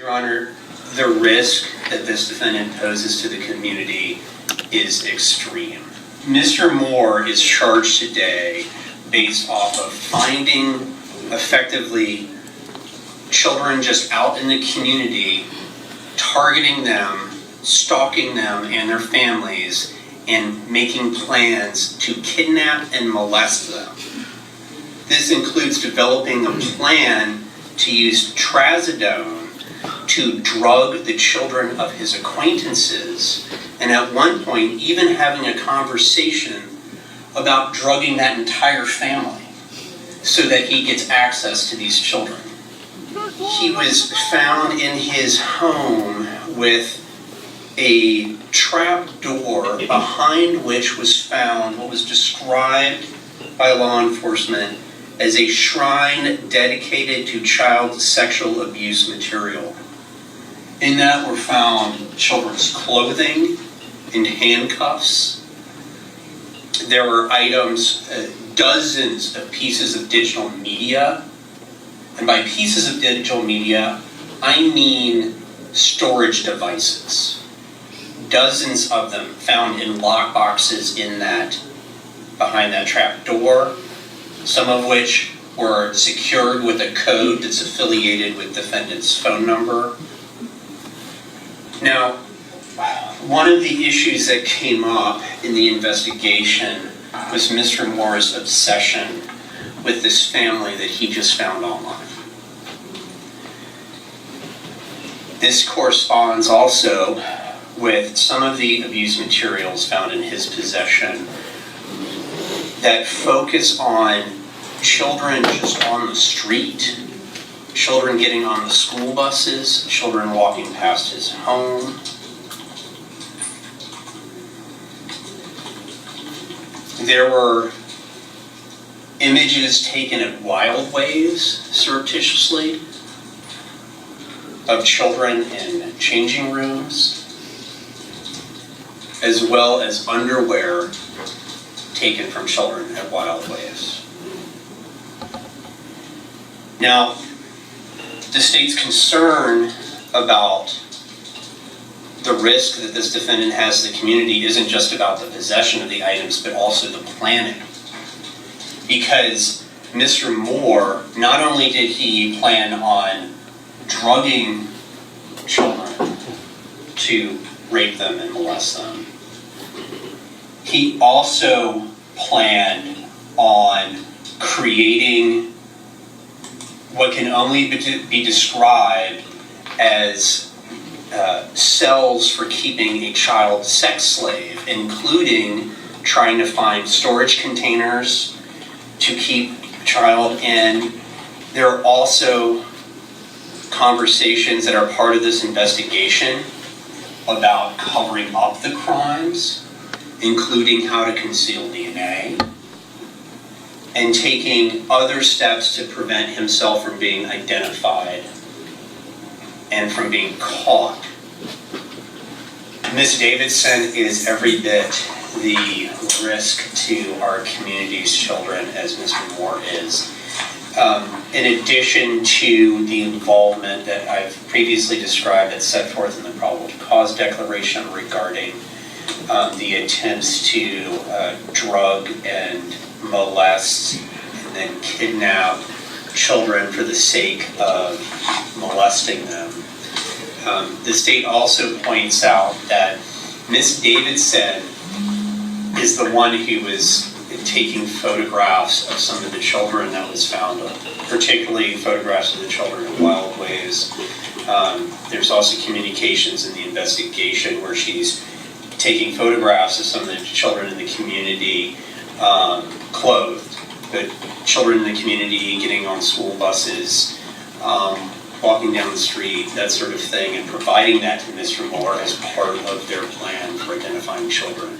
Your Honor, the risk that this defendant poses to the community is extreme. Mr. Moore is charged today based off of finding effectively children just out in the community, targeting them, stalking them and their families, and making plans to kidnap and molest them. This includes developing a plan to use trazodone to drug the children of his acquaintances, and at one point even having a conversation about drugging that entire family so that he gets access to these children. He was found in his home with a trap door behind which was found what was described by law enforcement as a shrine dedicated to child sexual abuse material. In that were found children's clothing and handcuffs. There were items, dozens of pieces of digital media. And by pieces of digital media, I mean storage devices. Dozens of them found in lock boxes behind that trap door, some of which were secured with a code that's affiliated with defendant's phone number. Now, one of the issues that came up in the investigation was Mr. Moore's obsession with this family that he just found online. This corresponds also with some of the abuse materials found in his possession that focus on children just on the street, children getting on the school buses, children walking past his home. There were images taken at Wild Waves surreptitiously of children in changing rooms, as well as underwear taken from children at Wild Waves. Now, the state's concern about the risk that this defendant has to the community isn't just about the possession of the items, but also the planning. Because Mr. Moore, not only did he plan on drugging children to rape them and molest them, he also planned on creating what can only be described as cells for keeping a child sex slave, including trying to find storage containers to keep a child in. There are also conversations that are part of this investigation about covering up the crimes, including how to conceal DNA, and taking other steps to prevent himself from being identified and from being caught. Ms. Davidson is every bit the risk to our community's children as Mr. Moore is. In addition to the involvement that I've previously described that's set forth in the probable cause declaration regarding the attempts to drug and molest and then kidnap children for the sake of molesting them. The state also points out that Ms. Davidson is the one who was taking photographs of some of the children that was found, particularly photographs of the children in Wild Waves. There's also communications in the investigation where she's taking photographs of some of the children in the community clothed, but children in the community getting on school buses, walking down the street, that sort of thing, and providing that to Mr. Moore as part of their plan for identifying children.